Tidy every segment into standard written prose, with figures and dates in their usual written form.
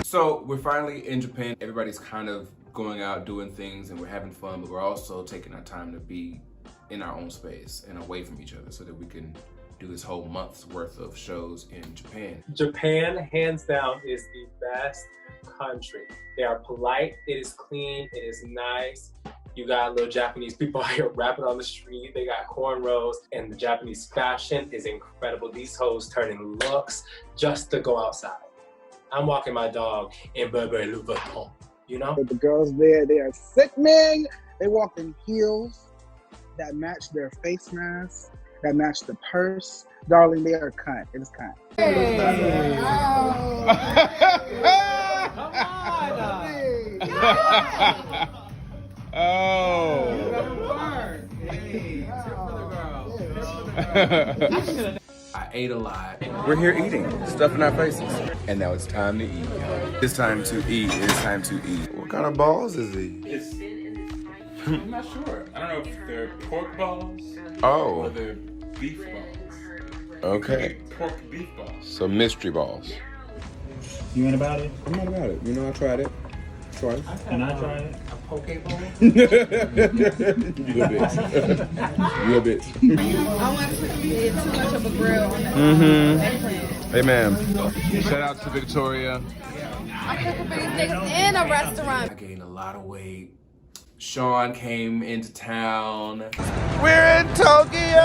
So we're finally in Japan. Everybody's kind of going out doing things and we're having fun, but we're also taking our time to be in our own space and away from each other so that we can do this whole month's worth of shows in Japan. Japan, hands down, is the best country. They are polite, it is clean, it is nice. You got little Japanese people out here rapping on the street. They got cornrows, and the Japanese fashion is incredible. These hoes turning looks just to go outside. I'm walking my dog in Burberry Louis Vuitton, you know? But the girls there, they are sick, man. They walk in heels that match their face mask, that match the purse. Darling, they are cunt. It is cunt. Hey. Oh. I ate a lot. We're here eating, stuff in our faces. And now it's time to eat. It's time to eat. It's time to eat. What kind of balls is he? I'm not sure. I don't know if they're pork balls Oh. or they're beef balls. Okay. Pork beef balls. So mystery balls. You ain't about it? I'm not about it. You know, I tried it. Twice. And I tried it. A poke bowl? You a bitch. You a bitch. I want to get too much of a grill on that. Mm-hmm. Amen. Shout out to Victoria. I'm cooking for these niggas in a restaurant. I gained a lot of weight. Shaun came into town. We're in Tokyo!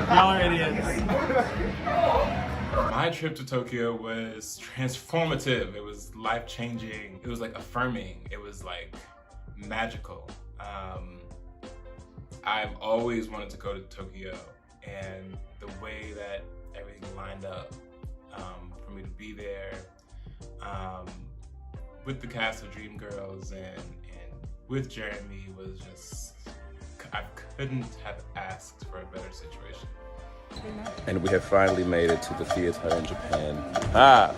Y'all are idiots. My trip to Tokyo was transformative. It was life-changing. It was like affirming. It was like magical. I've always wanted to go to Tokyo, and the way that everything lined up for me to be there with the cast of Dreamgirls and with Jeremy was just, I couldn't have asked for a better situation. And we have finally made it to the theater in Japan. Ah!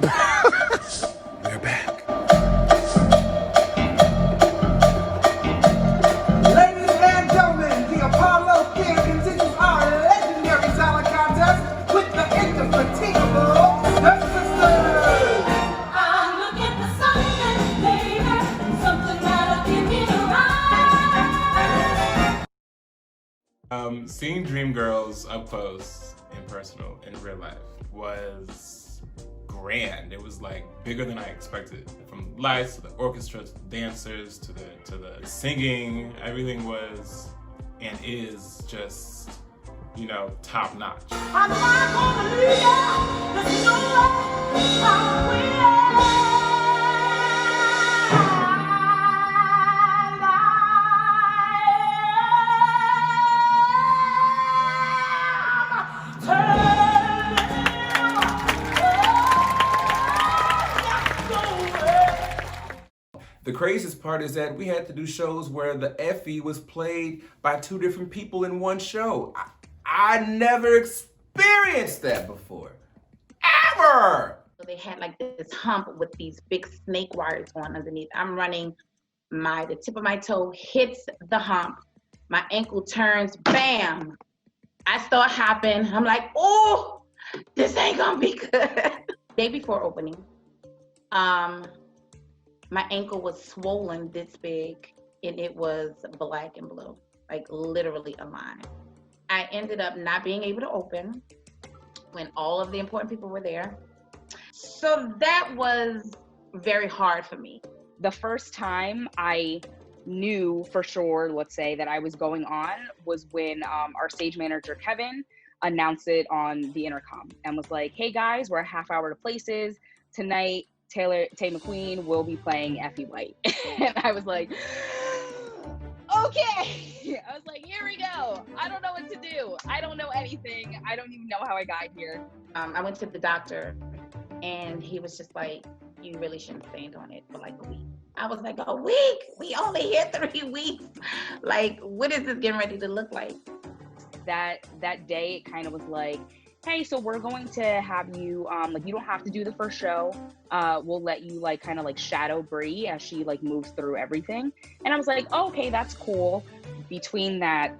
We're back. Ladies and gentlemen, the Apollo Theater continues our legendary talent contest with the indefatigable Sisters. I'm looking for something, baby, something that'll give me a ride. Seeing Dreamgirls up close and personal in real life was grand. It was like bigger than I expected. From lights to the orchestra to the dancers to the singing, everything was and is just, you know, top notch. I'm not gonna leave you. There's no way I The craziest part is that we had to do shows where the Effie was played by two different people in one show. I never experienced that before. Ever! They had like this hump with these big snake wires going underneath. I'm running, the tip of my toe hits the hump. My ankle turns, bam. I start hopping. I'm like, oh, this ain't gonna be good. Day before opening, my ankle was swollen this big and it was black and blue, like literally a line. I ended up not being able to open when all of the important people were there. So that was very hard for me. The first time I knew for sure, let's say, that I was going on was when our stage manager, Kevin, announced it on the intercom and was like, hey guys, we're a half hour to places. Tonight, Taye McQueen will be playing Effie White. And I was like, okay. I was like, here we go. I don't know what to do. I don't know anything. I don't even know how I got here. I went to the doctor and he was just like, you really shouldn't stand on it for like a week. I was like, a week? We only here 3 weeks. Like, what is this getting ready to look like? That day, it kind of was like, hey, so we're going to have you, like, you don't have to do the first show. We'll let you like kind of like shadow Bree as she like moves through everything. And I was like, oh, okay, that's cool. Between that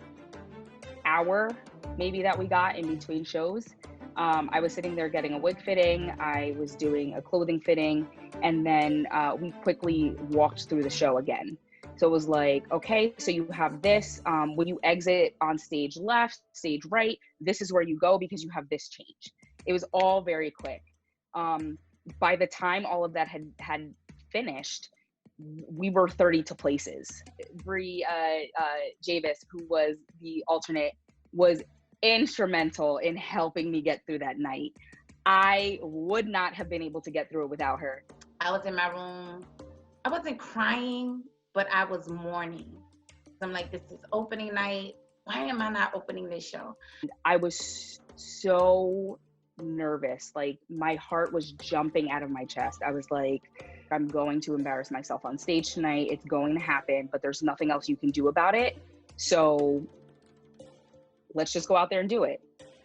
hour maybe that we got in between shows, I was sitting there getting a wig fitting, I was doing a clothing fitting, and then we quickly walked through the show again. So it was like, okay, so you have this, when you exit on stage left, stage right, this is where you go because you have this change. It was all very quick. By the time all of that had finished, we were 30 to places. Bree Javis, who was the alternate, was instrumental in helping me get through that night. I would not have been able to get through it without her. I was in my room. I wasn't crying, but I was mourning. I'm like, this is opening night. Why am I not opening this show? I was so nervous. Like, my heart was jumping out of my chest. I was like, I'm going to embarrass myself on stage tonight. It's going to happen, but there's nothing else you can do about it. So let's just go out there and do it.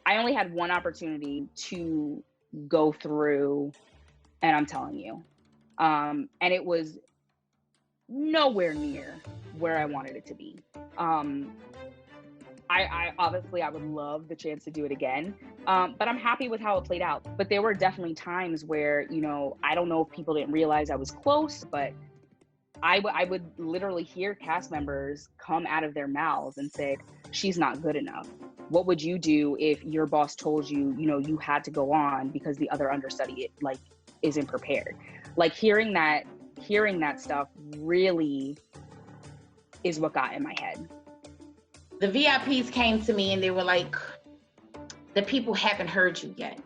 I only had one opportunity to go through, and I'm telling you, and it was nowhere near where I wanted it to be. I obviously, I would love the chance to do it again, but I'm happy with how it played out. But there were definitely times where, you know, I don't know if people didn't realize I was close, but I would literally hear cast members come out of their mouths and say, she's not good enough. What would you do if your boss told you, you know, you had to go on because the other understudy like isn't prepared? Like, hearing that stuff really is what got in my head. The VIPs came to me and they were like, the people haven't heard you yet.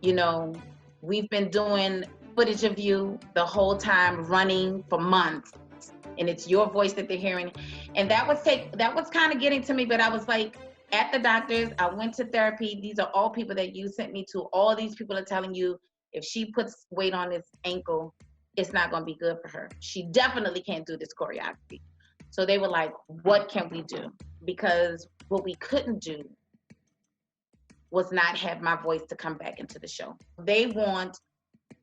You know, we've been doing footage of you the whole time, running for months, and it's your voice that they're hearing. And that was kind of getting to me, but I was like, at the doctors, I went to therapy. These are all people that you sent me to. All these people are telling you, if she puts weight on this ankle, it's not gonna be good for her. She definitely can't do this choreography. So they were like, what can we do? Because what we couldn't do was not have my voice to come back into the show. They want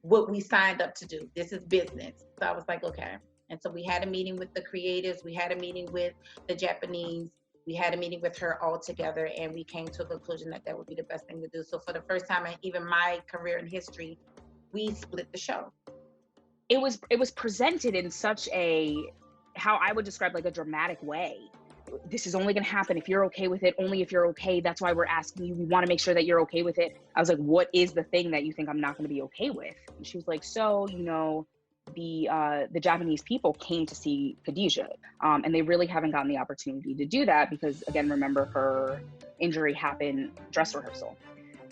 what we signed up to do. This is business. So I was like, okay. And so we had a meeting with the creators. We had a meeting with the Japanese. We had a meeting with her all together, and we came to a conclusion that that would be the best thing to do. So for the first time in even my career in history, we split the show. It was presented in such a, how I would describe, like a dramatic way. This is only gonna happen if you're okay with it, only if you're okay. That's why we're asking you. We wanna make sure that you're okay with it. I was like, what is the thing that you think I'm not gonna be okay with? And she was like, so, you know, the Japanese people came to see Kadejah, and they really haven't gotten the opportunity to do that because, again, remember, her injury happened dress rehearsal.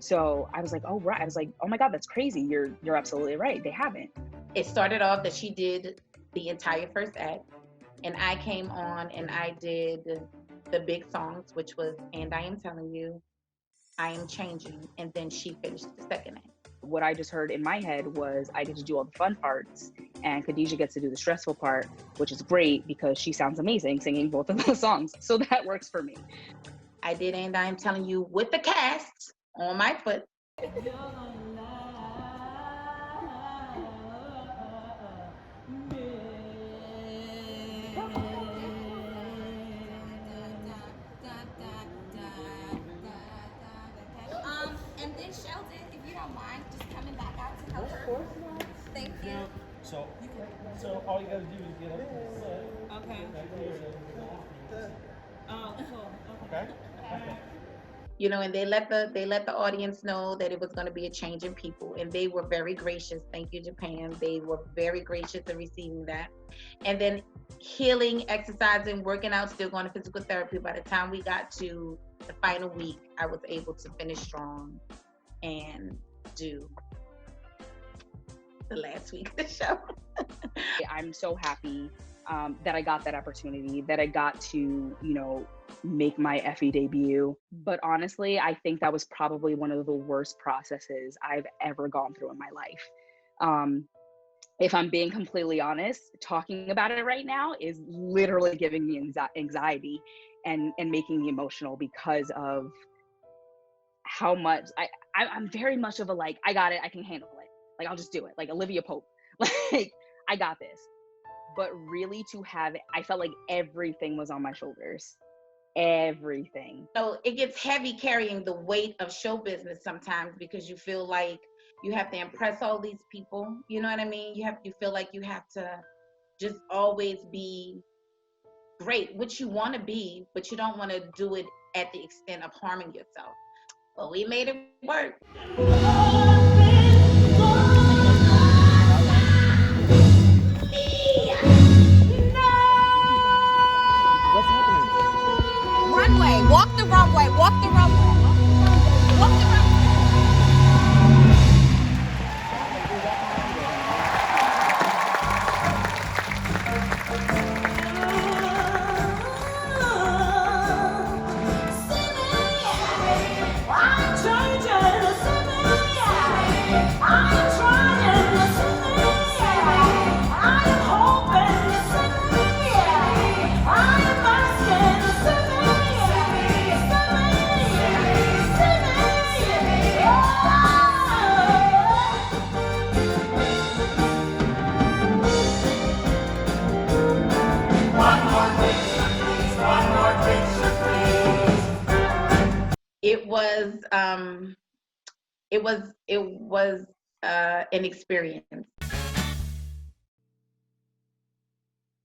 So I was like, oh, right. I was like, oh my God, that's crazy. You're absolutely right. They haven't. It started off that she did the entire first act, and I came on and I did the big songs, which was And I Am Telling You, I Am Changing, and then she finished the second act. What I just heard in my head was I get to do all the fun parts, and Kadejah gets to do the stressful part, which is great because she sounds amazing singing both of those songs. So that works for me. I did And I Am Telling You with the cast on my foot. And then Sheldon, if you don't mind, just coming back out to help her. Of course. Thank you. So all you gotta do is get up there. Okay. Oh, cool. Okay. You know, and they let the audience know that it was going to be a change in people, and they were very gracious. Thank you, Japan. They were very gracious in receiving that. And then healing, exercising, working out, still going to physical therapy. By the time we got to the final week, I was able to finish strong and do the last week of the show. I'm so happy that I got that opportunity, that I got to, you know, make my Effie debut. But honestly, I think that was probably one of the worst processes I've ever gone through in my life. if I'm being completely honest, talking about it right now is literally giving me anxiety and making me emotional because of how much I'm very much of a like, I got it, I can handle it. Like, I'll just do it. Like Olivia Pope. Like, I got this. But really to have it, I felt like everything was on my shoulders. Everything. So it gets heavy carrying the weight of show business sometimes because you feel like you have to impress all these people. You know what I mean? You feel like you have to just always be great, which you want to be, but you don't want to do it at the extent of harming yourself. Well, we made it work. Runway, walk the runway, walk the runway. Walk the runway. It was an experience.